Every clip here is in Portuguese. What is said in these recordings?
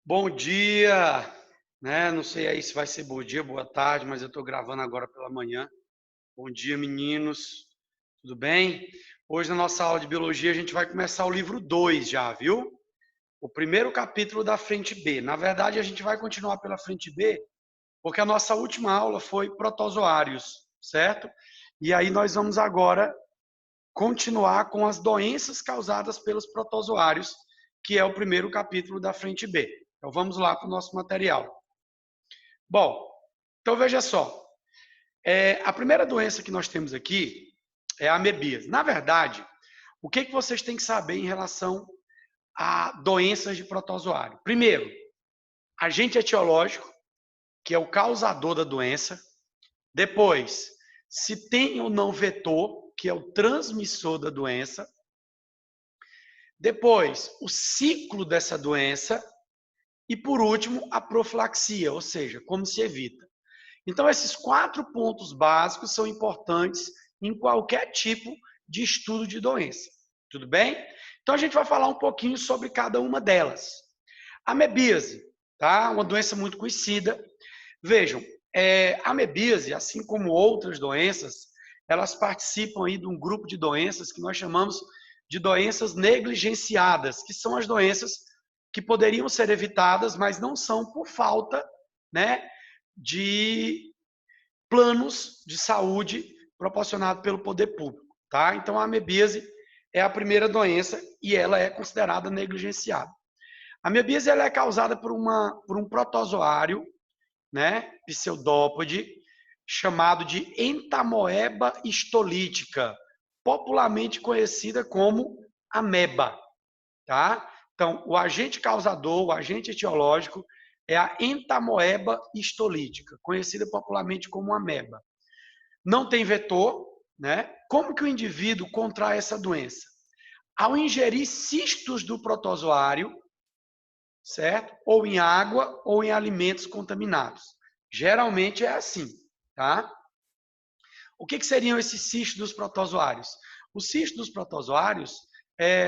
Bom dia, né? Não sei aí se vai ser bom dia, boa tarde, mas eu estou gravando agora pela manhã. Bom dia, meninos. Tudo bem? Hoje na nossa aula de biologia a gente vai começar o livro 2 já, viu? O primeiro capítulo da frente B. Na verdade, a gente vai continuar pela frente B, porque a nossa última aula foi protozoários, certo? E aí nós vamos agora continuar com as doenças causadas pelos protozoários, que é o primeiro capítulo da frente B. Então vamos lá para o nosso material. Bom, então veja só. A primeira doença que nós temos aqui é a amebíase. Na verdade, o que vocês têm que saber em relação a doenças de protozoário? Primeiro, agente etiológico, que é o causador da doença. Depois, se tem ou não vetor, que é o transmissor da doença. Depois, o ciclo dessa doença. E, por último, a profilaxia, ou seja, como se evita. Então, esses 4 pontos básicos são importantes em qualquer tipo de estudo de doença. Tudo bem? Então, a gente vai falar um pouquinho sobre cada uma delas. A amebíase, tá? Uma doença muito conhecida. Vejam, a amebíase, assim como outras doenças, elas participam aí de um grupo de doenças que nós chamamos de doenças negligenciadas, que são as doenças que poderiam ser evitadas, mas não são por falta, né, de planos de saúde proporcionados pelo poder público, tá? Então a amebíase é a primeira doença e ela é considerada negligenciada. A amebíase ela é causada por um protozoário, né, pseudópode, chamado de Entamoeba histolítica, popularmente conhecida como ameba, tá? Então, o agente causador, o agente etiológico, é a Entamoeba histolítica, conhecida popularmente como ameba. Não tem vetor, né? Como que o indivíduo contrai essa doença? Ao ingerir cistos do protozoário, certo? Ou em água ou em alimentos contaminados. Geralmente é assim, tá? O que seriam esses cistos dos protozoários? Os cistos dos protozoários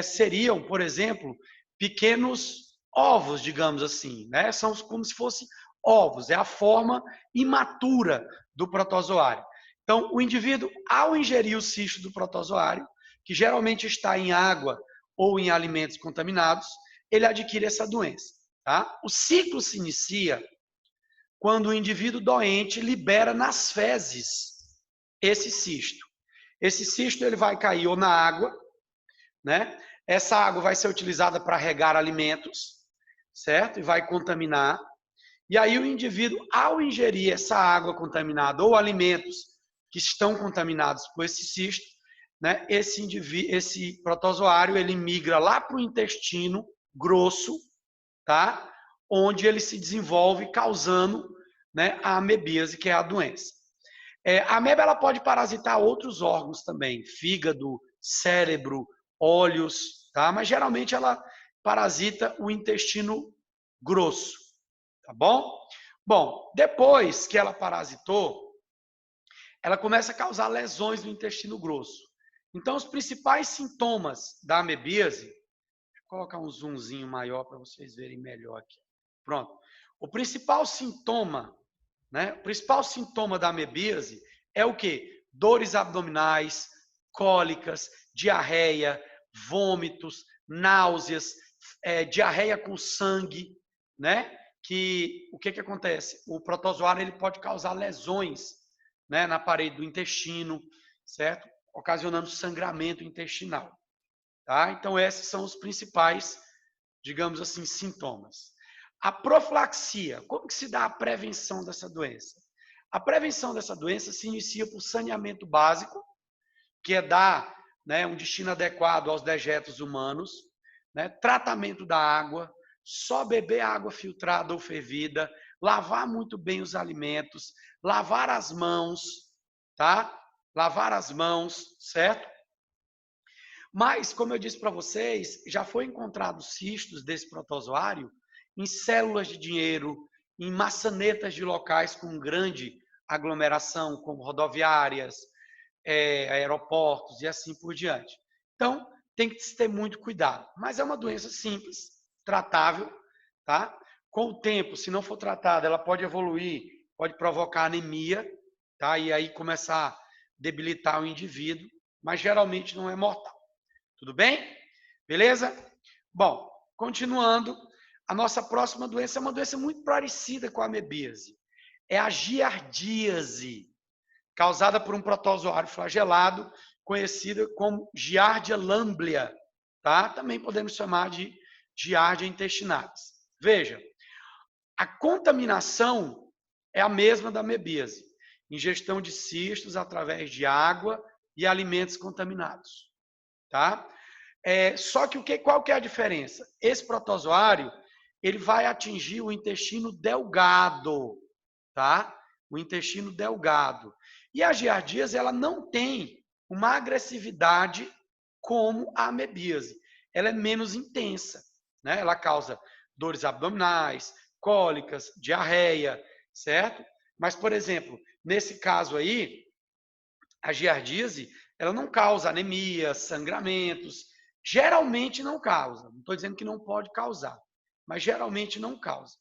seriam, por exemplo, pequenos ovos, digamos assim, né? São como se fossem ovos, é a forma imatura do protozoário. Então, o indivíduo, ao ingerir o cisto do protozoário, que geralmente está em água ou em alimentos contaminados, ele adquire essa doença. Tá? O ciclo se inicia quando o indivíduo doente libera nas fezes esse cisto. Esse cisto ele vai cair ou na água, né? Essa água vai ser utilizada para regar alimentos, certo? E vai contaminar. E aí o indivíduo, ao ingerir essa água contaminada ou alimentos que estão contaminados por esse cisto, né? Esse protozoário ele migra lá para o intestino grosso, tá? Onde ele se desenvolve causando, né, a amebíase, que é a doença. A ameba ela pode parasitar outros órgãos também, fígado, cérebro, olhos, tá? Mas geralmente ela parasita o intestino grosso, tá bom? Bom, depois que ela parasitou, ela começa a causar lesões no intestino grosso. Então, os principais sintomas da amebíase, deixa eu colocar um zoomzinho maior para vocês verem melhor aqui. Pronto. O principal sintoma, né? O principal sintoma da amebíase é o quê? Dores abdominais, cólicas, diarreia, vômitos, náuseas, diarreia com sangue, né? Que o que acontece? O protozoário ele pode causar lesões, né, na parede do intestino, certo? Ocasionando sangramento intestinal, tá? Então esses são os principais, digamos assim, sintomas. A profilaxia, como que se dá a prevenção dessa doença? A prevenção dessa doença se inicia por saneamento básico, que é dar, né, um destino adequado aos dejetos humanos, né, tratamento da água, só beber água filtrada ou fervida, lavar muito bem os alimentos, lavar as mãos, tá? Lavar as mãos, certo? Mas, como eu disse para vocês, já foi encontrado cistos desse protozoário em células de dinheiro, em maçanetas de locais com grande aglomeração, como rodoviárias, aeroportos e assim por diante. Então, tem que se ter muito cuidado. Mas é uma doença simples, tratável, tá? Com o tempo, se não for tratada, ela pode evoluir, pode provocar anemia, tá? E aí começar a debilitar o indivíduo, mas geralmente não é mortal. Tudo bem? Beleza? Bom, continuando, a nossa próxima doença é uma doença muito parecida com a amebíase. É a giardíase, causada por um protozoário flagelado, conhecida como Giardia lamblia, tá? Também podemos chamar de Giardia intestinalis. Veja, a contaminação é a mesma da amebíase, ingestão de cistos através de água e alimentos contaminados, tá? Só que qual que é a diferença? Esse protozoário, ele vai atingir o intestino delgado, tá? O intestino delgado. E a giardíase, ela não tem uma agressividade como a amebíase. Ela é menos intensa, né? Ela causa dores abdominais, cólicas, diarreia, certo? Mas, por exemplo, nesse caso aí, a giardíase, ela não causa anemia, sangramentos, geralmente não causa. Não estou dizendo que não pode causar, mas geralmente não causa.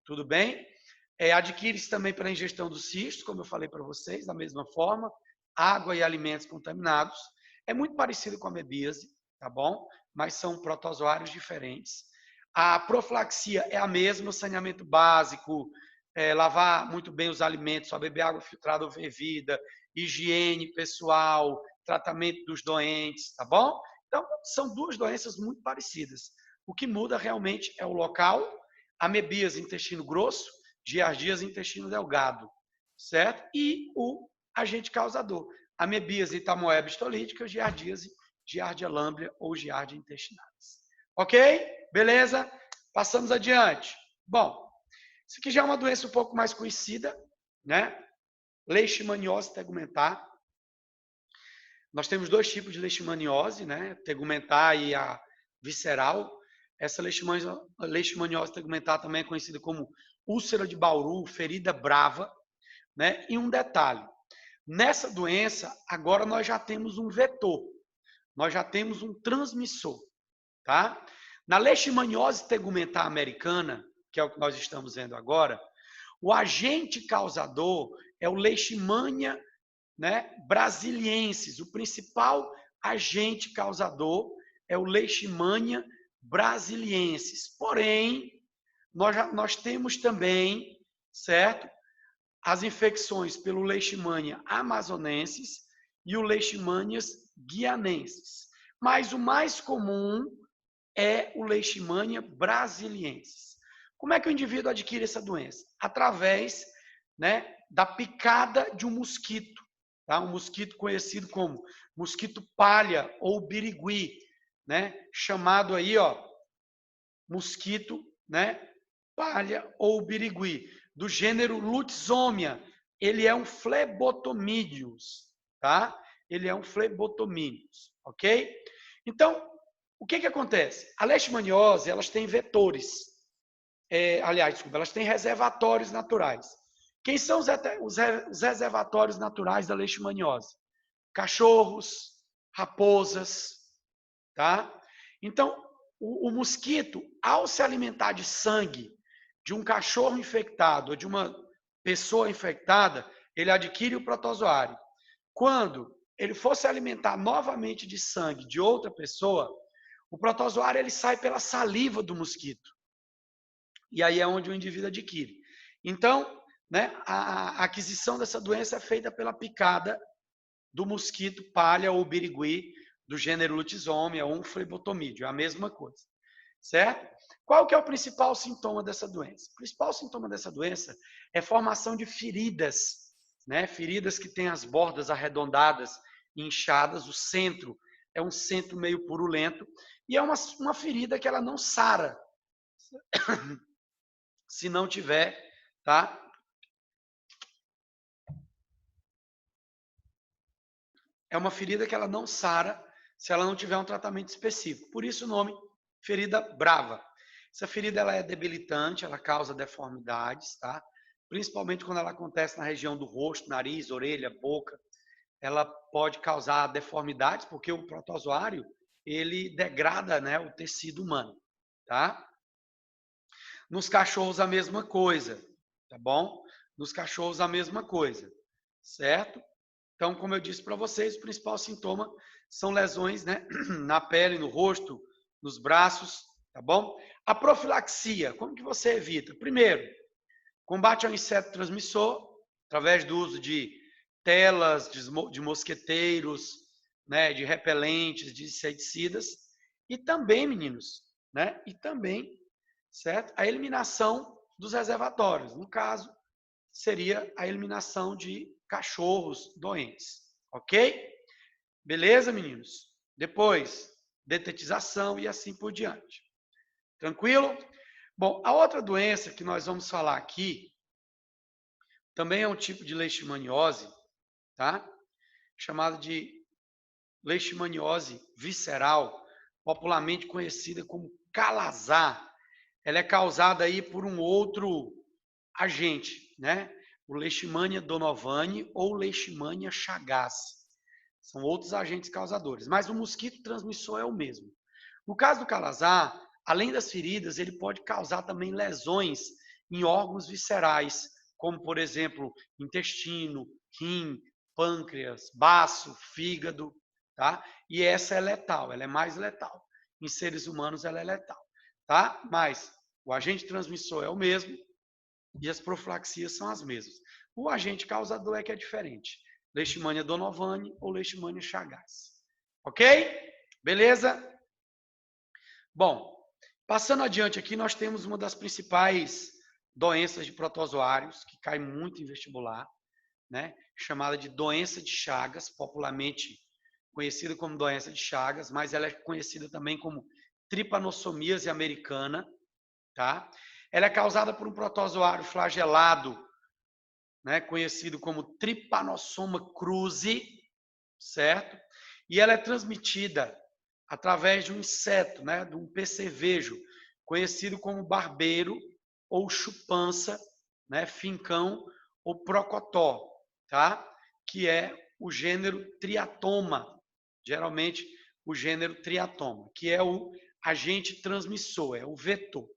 Tudo bem? Adquire-se também pela ingestão dos cistos, como eu falei para vocês, da mesma forma, água e alimentos contaminados. É muito parecido com a amebíase, tá bom? Mas são protozoários diferentes. A profilaxia é a mesma, saneamento básico, lavar muito bem os alimentos, só beber água filtrada ou fervida, higiene pessoal, tratamento dos doentes, tá bom? Então, são duas doenças muito parecidas. O que muda realmente é o local, amebíase, intestino grosso, giardíase, intestino delgado, certo? E o agente causador, amebíase tamoeba histolítica, giardíase, giardia lamblia ou giardia intestinalis. Ok? Beleza? Passamos adiante. Bom, isso aqui já é uma doença um pouco mais conhecida, né? Leishmaniose tegumentar. Nós temos dois tipos de leishmaniose, né? Tegumentar e a visceral. Essa leishmaniose tegumentar também é conhecida como úlcera de Bauru, ferida brava, né? E um detalhe, nessa doença, agora nós já temos um vetor, nós já temos um transmissor, tá? Na leishmaniose tegumentar americana, que é o que nós estamos vendo agora, o agente causador é o Leishmania, né, brasiliensis. O principal agente causador é o Leishmania brasiliensis. Porém, nós temos também, certo, as infecções pelo Leishmania amazonensis e o Leishmanias guianensis. Mas o mais comum é o Leishmania brasiliensis. Como é que o indivíduo adquire essa doença? Através, né, da picada de um mosquito, tá? Um mosquito conhecido como mosquito palha ou birigui, né? Chamado aí, ó, mosquito, né, palha ou birigui, do gênero Lutzomia. Ele é um flebotomídeos, tá? Ele é um flebotomídeos, ok? Então, o que acontece? A leishmaniose, elas têm vetores. Elas têm reservatórios naturais. Quem são os reservatórios naturais da leishmaniose? Cachorros, raposas, tá? Então, o mosquito, ao se alimentar de sangue de um cachorro infectado ou de uma pessoa infectada, ele adquire o protozoário. Quando ele for se alimentar novamente de sangue de outra pessoa, o protozoário ele sai pela saliva do mosquito. E aí é onde o indivíduo adquire. Então, né, a aquisição dessa doença é feita pela picada do mosquito palha ou birigui do gênero Lutzomia ou um flebotomídeo, é a mesma coisa, certo? Qual que é o principal sintoma dessa doença? O principal sintoma dessa doença é formação de feridas, né? Feridas que têm as bordas arredondadas, inchadas, o centro é um centro meio purulento e é uma ferida que ela não sara se não tiver, tá? É uma ferida que ela não sara se ela não tiver um tratamento específico. Por isso o nome ferida brava. Essa ferida ela é debilitante, ela causa deformidades, tá? Principalmente quando ela acontece na região do rosto, nariz, orelha, boca. Ela pode causar deformidades porque o protozoário ele degrada, né, o tecido humano, tá? Nos cachorros a mesma coisa, tá bom? Nos cachorros a mesma coisa, certo? Então, como eu disse para vocês, o principal sintoma são lesões, né, na pele, no rosto, nos braços, tá bom? A profilaxia, como que você evita? Primeiro, combate ao inseto transmissor, através do uso de telas, de mosqueteiros, né, de repelentes, de inseticidas, e também, meninos, né, e também, certo? A eliminação dos reservatórios. No caso, seria a eliminação de cachorros doentes, ok? Beleza, meninos? Depois, detetização e assim por diante. Tranquilo? Bom, a outra doença que nós vamos falar aqui também é um tipo de leishmaniose, tá? Chamada de leishmaniose visceral, popularmente conhecida como calazar. Ela é causada aí por um outro agente, né? O Leishmania donovani ou Leishmania chagas. São outros agentes causadores, mas o mosquito transmissor é o mesmo. No caso do calazar, além das feridas, ele pode causar também lesões em órgãos viscerais, como, por exemplo, intestino, rim, pâncreas, baço, fígado, tá? E essa é letal, ela é mais letal. Em seres humanos, ela é letal, tá? Mas o agente transmissor é o mesmo e as profilaxias são as mesmas. O agente causador é que é diferente. Leishmania donovani ou Leishmania chagas. Ok? Beleza? Bom, passando adiante aqui, nós temos uma das principais doenças de protozoários, que cai muito em vestibular, né? Chamada de doença de Chagas, popularmente conhecida como doença de Chagas, mas ela é conhecida também como tripanossomíase americana, tá? Ela é causada por um protozoário flagelado, né? Conhecido como Trypanosoma cruzi, certo? E ela é transmitida através de um inseto, né, de um percevejo, conhecido como barbeiro ou chupança, né, fincão ou procotó, tá? Que é o gênero Triatoma, geralmente o gênero Triatoma, que é o agente transmissor, é o vetor.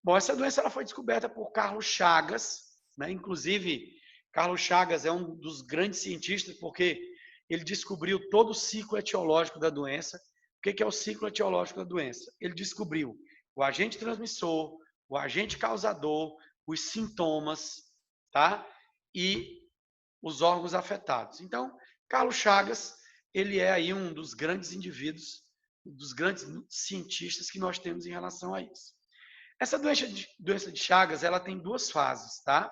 Bom, essa doença ela foi descoberta por Carlos Chagas, né? Inclusive, Carlos Chagas é um dos grandes cientistas porque ele descobriu todo o ciclo etiológico da doença. O que é o ciclo etiológico da doença? Ele descobriu o agente transmissor, o agente causador, os sintomas, tá? E os órgãos afetados. Então, Carlos Chagas, ele é aí um dos grandes indivíduos, um dos grandes cientistas que nós temos em relação a isso. Essa doença de Chagas, ela tem duas fases, tá?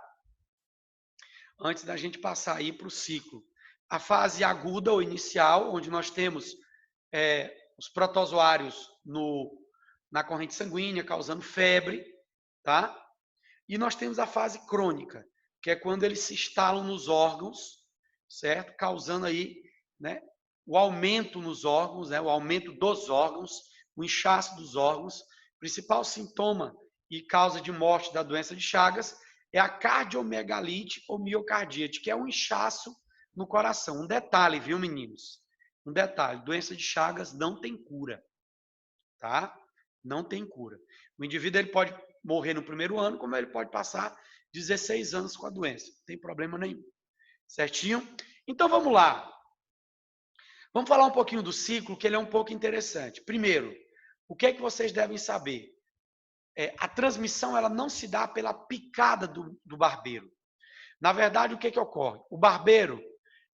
Antes da gente passar aí para o ciclo. A fase aguda ou inicial, onde nós temos os protozoários na corrente sanguínea, causando febre, tá? E nós temos a fase crônica, que é quando eles se instalam nos órgãos, certo? Causando aí, né, o aumento nos órgãos, né, o aumento dos órgãos, o inchaço dos órgãos. O principal sintoma e causa de morte da doença de Chagas é a cardiomegalite ou miocardite, que é um inchaço no coração. Um detalhe, viu, meninos? Um detalhe, doença de Chagas não tem cura, tá? Não tem cura. O indivíduo ele pode morrer no primeiro ano, como ele pode passar 16 anos com a doença. Não tem problema nenhum. Certinho? Então vamos lá. Vamos falar um pouquinho do ciclo, que ele é um pouco interessante. Primeiro, o que é que vocês devem saber? A transmissão ela não se dá pela picada do barbeiro. Na verdade, o que é que ocorre? O barbeiro,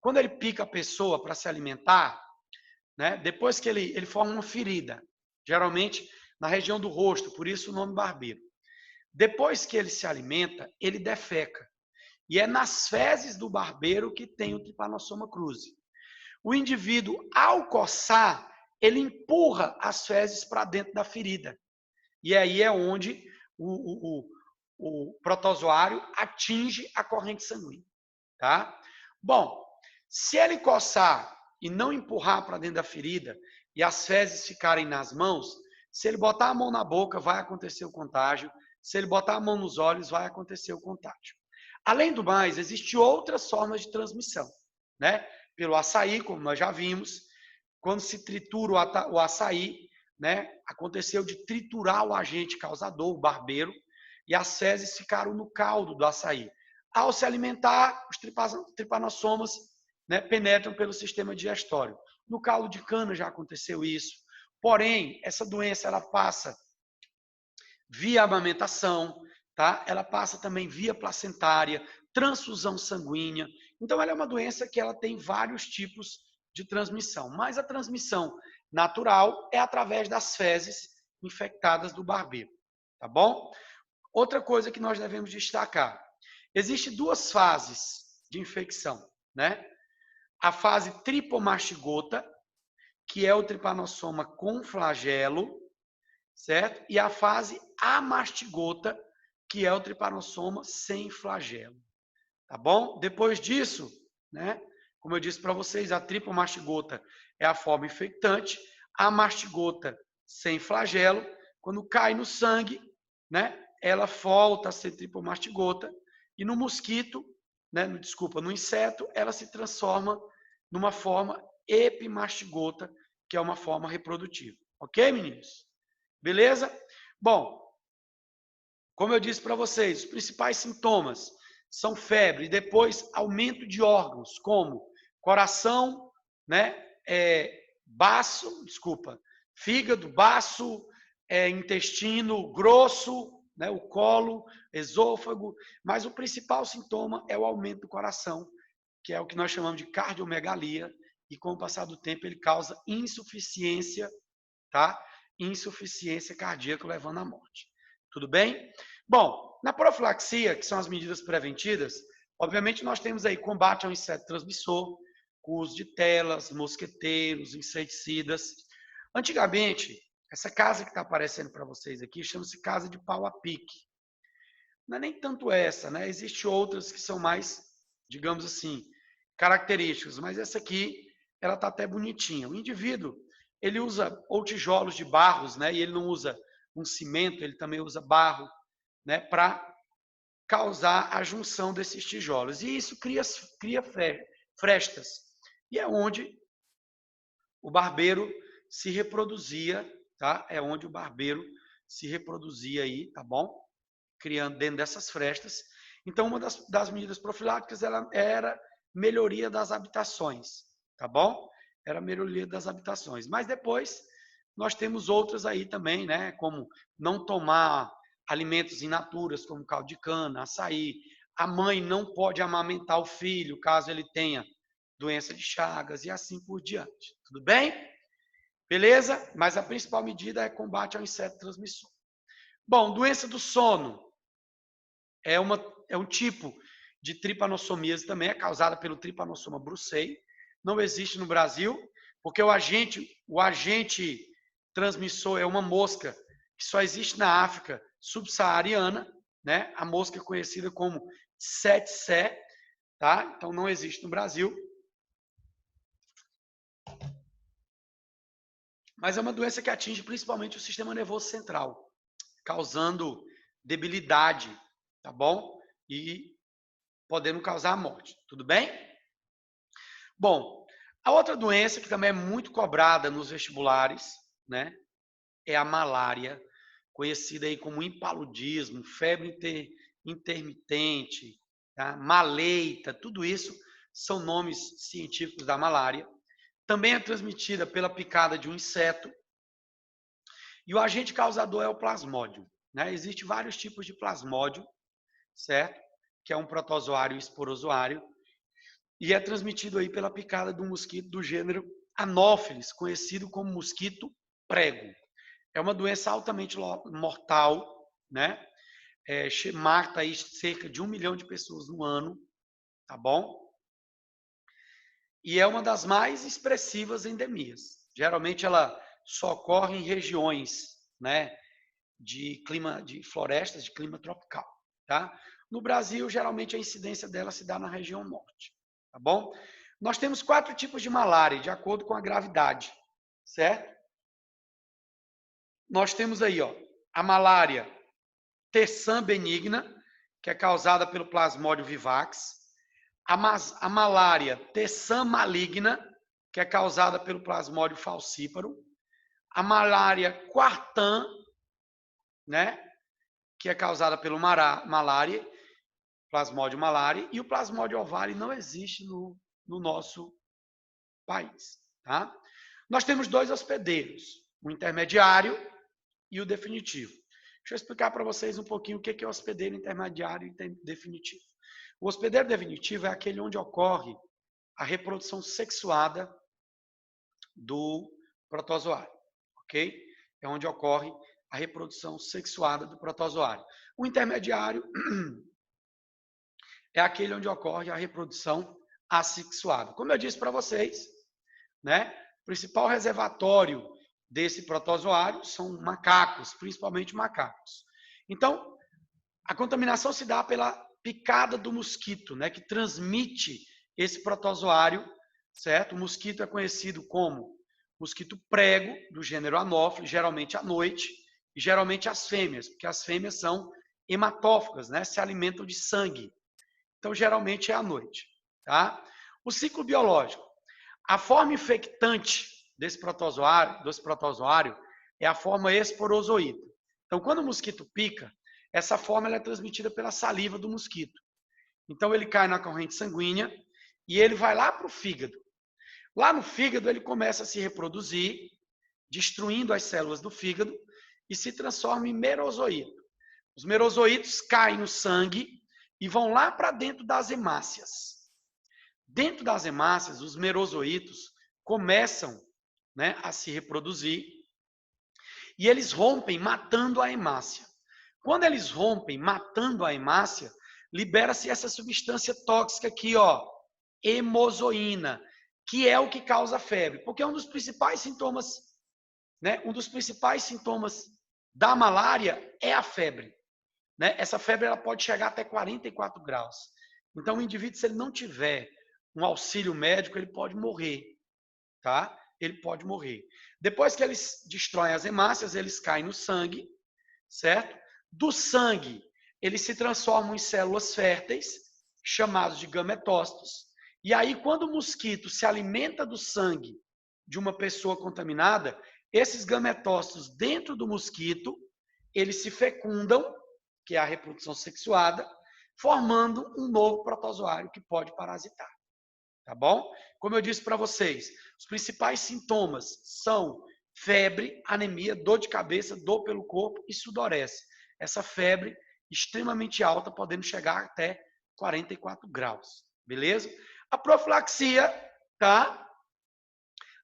quando ele pica a pessoa para se alimentar, né, depois que ele forma uma ferida, geralmente na região do rosto, por isso o nome barbeiro. Depois que ele se alimenta, ele defeca. E é nas fezes do barbeiro que tem o Trypanosoma cruzi. O indivíduo, ao coçar, ele empurra as fezes para dentro da ferida. E aí é onde o protozoário atinge a corrente sanguínea. Tá? Bom, se ele coçar e não empurrar para dentro da ferida e as fezes ficarem nas mãos, se ele botar a mão na boca, vai acontecer o contágio. Se ele botar a mão nos olhos, vai acontecer o contágio. Além do mais, existem outras formas de transmissão, né? Pelo açaí, como nós já vimos, quando se tritura o açaí, né? Aconteceu de triturar o agente causador, o barbeiro, e as fezes ficaram no caldo do açaí. Ao se alimentar, os tripanossomas, né, penetram pelo sistema digestório. No caldo de cana já aconteceu isso. Porém, essa doença ela passa via amamentação, tá? Ela passa também via placentária, transfusão sanguínea. Então, ela é uma doença que ela tem vários tipos de transmissão. Mas a transmissão natural é através das fezes infectadas do barbeiro, tá bom? Outra coisa que nós devemos destacar. Existem duas fases de infecção, né? A fase tripomastigota, que é o tripanossoma com flagelo, certo? E a fase amastigota, que é o tripanossoma sem flagelo, tá bom? Depois disso, né? Como eu disse para vocês, a tripomastigota é a forma infectante, a mastigota sem flagelo, quando cai no sangue, né? Ela volta a ser tripomastigota e no mosquito, né? No inseto, ela se transforma numa forma epimastigota, que é uma forma reprodutiva. Ok, meninos? Beleza? Bom, como eu disse para vocês, os principais sintomas são febre, depois aumento de órgãos, como coração, né, fígado, baço, intestino grosso, né, o colo, esôfago, mas o principal sintoma é o aumento do coração, que é o que nós chamamos de cardiomegalia, e com o passar do tempo ele causa insuficiência, tá? Insuficiência cardíaca levando à morte. Tudo bem? Bom, na profilaxia, que são as medidas preventivas, obviamente nós temos aí combate ao inseto transmissor, com uso de telas, mosqueteiros, inseticidas. Antigamente, essa casa que está aparecendo para vocês aqui chama-se casa de pau a pique. Não é nem tanto essa, né? Existem outras que são mais, digamos assim, características, mas essa aqui, ela está até bonitinha. O indivíduo, ele usa ou tijolos de barros, né? E ele não usa um cimento, ele também usa barro, né? Para causar a junção desses tijolos. E isso cria frestas. E é onde o barbeiro se reproduzia, tá? É onde o barbeiro se reproduzia aí, tá bom? Criando dentro dessas frestas. Então, uma das medidas profiláticas era melhoria das habitações, tá bom? Era melhoria das habitações. Mas depois, nós temos outras aí também, né? Como não tomar alimentos in naturas, como caldo de cana, açaí. A mãe não pode amamentar o filho, caso ele tenha doença de Chagas e assim por diante. Tudo bem? Beleza? Mas a principal medida é combate ao inseto transmissor. Bom, doença do sono é um tipo de tripanossomíase também, é causada pelo tripanossoma brucei. Não existe no Brasil, porque o agente transmissor é uma mosca que só existe na África subsaariana, né? A mosca é conhecida como tsetse, tá? Então não existe no Brasil. Mas é uma doença que atinge principalmente o sistema nervoso central, causando debilidade, tá bom? E podendo causar a morte, tudo bem? Bom, a outra doença que também é muito cobrada nos vestibulares, né, é a malária, conhecida aí como impaludismo, febre intermitente, tá? Maleita, tudo isso são nomes científicos da malária. Também é transmitida pela picada de um inseto. E o agente causador é o plasmódio, né? Existem vários tipos de plasmódio, certo? Que é um protozoário e esporozoário. E é transmitido aí pela picada de um mosquito do gênero Anopheles, conhecido como mosquito prego. É uma doença altamente mortal, né? Mata aí cerca de 1 milhão de pessoas no ano, tá bom? E é uma das mais expressivas endemias. Geralmente ela só ocorre em regiões, né, de florestas de clima tropical, tá? No Brasil, geralmente a incidência dela se dá na região norte, tá bom? Nós temos 4 tipos de malária, de acordo com a gravidade, certo? Nós temos aí, ó, a malária terçã benigna, que é causada pelo Plasmodium vivax, a malária terçã maligna, que é causada pelo Plasmodium falciparum, a malária quartã, né, que é causada pelo malária, Plasmodium malariae, e o Plasmodium ovale não existe no nosso país. Tá? Nós temos 2 hospedeiros, o intermediário e o definitivo. Deixa eu explicar para vocês um pouquinho o que é o hospedeiro intermediário e definitivo. O hospedeiro definitivo é aquele onde ocorre a reprodução sexuada do protozoário, ok? É onde ocorre a reprodução sexuada do protozoário. O intermediário é aquele onde ocorre a reprodução assexuada. Como eu disse para vocês, né? O principal reservatório desse protozoário são macacos, principalmente macacos. Então, a contaminação se dá pela picada do mosquito, né, que transmite esse protozoário, certo? O mosquito é conhecido como mosquito prego, do gênero Anopheles, geralmente à noite, e geralmente as fêmeas, porque as fêmeas são hematófagas, né, se alimentam de sangue. Então, geralmente é à noite, tá? O ciclo biológico. A forma infectante desse protozoário é a forma esporozoíta. Então, quando o mosquito pica, essa forma ela é transmitida pela saliva do mosquito. Então, ele cai na corrente sanguínea e ele vai lá para o fígado. Lá no fígado, ele começa a se reproduzir, destruindo as células do fígado e se transforma em merozoíto. Os merozoítos caem no sangue e vão lá para dentro das hemácias. Dentro das hemácias, os merozoítos começam, né, a se reproduzir e eles rompem matando a hemácia. Quando eles rompem matando a hemácia, libera-se essa substância tóxica aqui, ó, hemozoína, que é o que causa febre. Porque um dos principais sintomas, né, da malária é a febre. Né? Essa febre ela pode chegar até 44 graus. Então, o indivíduo, se ele não tiver um auxílio médico, ele pode morrer, tá? Ele pode morrer. Depois que eles destroem as hemácias, eles caem no sangue, certo? Do sangue, eles se transformam em células férteis, chamados de gametócitos. E aí, quando o mosquito se alimenta do sangue de uma pessoa contaminada, esses gametócitos dentro do mosquito, eles se fecundam, que é a reprodução sexuada, formando um novo protozoário que pode parasitar. Tá bom? Como eu disse para vocês, os principais sintomas são febre, anemia, dor de cabeça, dor pelo corpo e sudorese. Essa febre extremamente alta, podendo chegar até 44 graus. Beleza? A profilaxia, tá?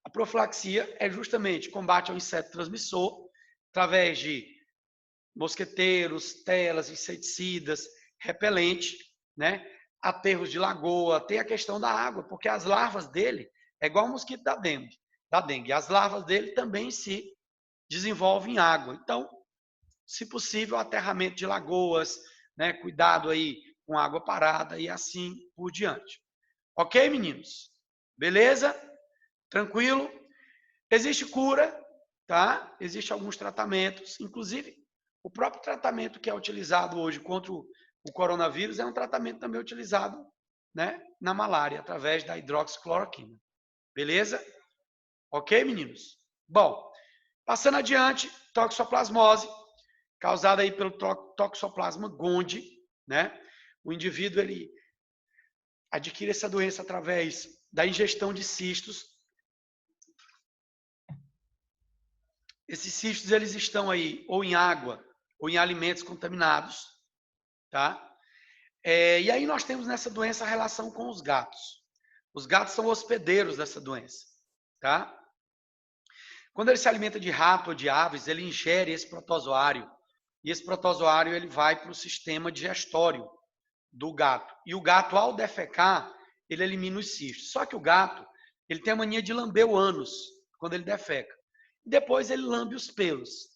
A profilaxia é justamente combate ao inseto transmissor através de mosqueteiros, telas, inseticidas, repelente, né? Aterros de lagoa, tem a questão da água, porque as larvas dele é igual ao mosquito da dengue. As larvas dele também se desenvolvem em água. Então, se possível, aterramento de lagoas, né? Cuidado aí com água parada e assim por diante. Ok, meninos? Beleza? Tranquilo? Existe cura, tá? Existem alguns tratamentos, inclusive o próprio tratamento que é utilizado hoje contra o coronavírus é um tratamento também utilizado, né, na malária, através da hidroxicloroquina. Beleza? Ok, meninos? Bom, passando adiante, toxoplasmose, causada aí pelo Toxoplasma gondii, né? O indivíduo, ele adquire essa doença através da ingestão de cistos. Esses cistos, eles estão aí ou em água ou em alimentos contaminados, tá? E aí nós temos nessa doença a relação com os gatos. Os gatos são hospedeiros dessa doença, tá? Quando ele se alimenta de rato ou de aves, ele ingere esse protozoário. E esse protozoário ele vai para o sistema digestório do gato. E o gato, ao defecar, ele elimina os cistos. Só que o gato, ele tem a mania de lamber o ânus quando ele defeca. Depois ele lambe os pelos.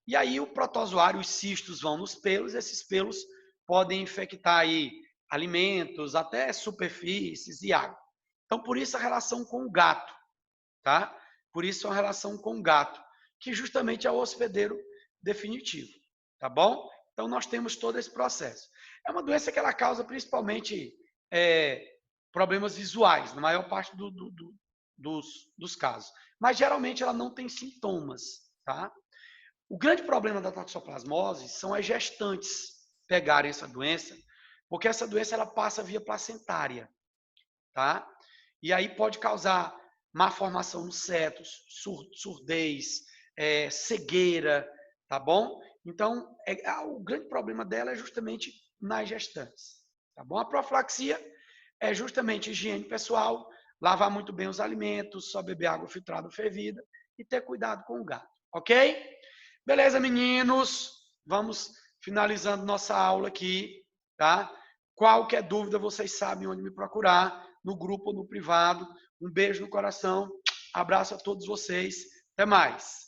E aí o protozoário, os cistos vão nos pelos, esses pelos podem infectar aí alimentos, até superfícies e água. Então, por isso a relação com o gato, tá? Por isso a relação com o gato, que justamente é o hospedeiro definitivo, tá bom? Então, nós temos todo esse processo. É uma doença que ela causa principalmente problemas visuais, na maior parte dos casos. Mas, geralmente, ela não tem sintomas, tá? O grande problema da toxoplasmose são as gestantes pegarem essa doença, porque essa doença ela passa via placentária, tá? E aí pode causar má formação nos fetos, surdez, cegueira, tá bom? Então, o grande problema dela é justamente nas gestantes, tá bom? A profilaxia é justamente higiene pessoal, lavar muito bem os alimentos, só beber água filtrada ou fervida e ter cuidado com o gato, ok? Beleza, meninos? Vamos finalizando nossa aula aqui, tá? Qualquer dúvida, vocês sabem onde me procurar, no grupo ou no privado. Um beijo no coração, abraço a todos vocês, até mais.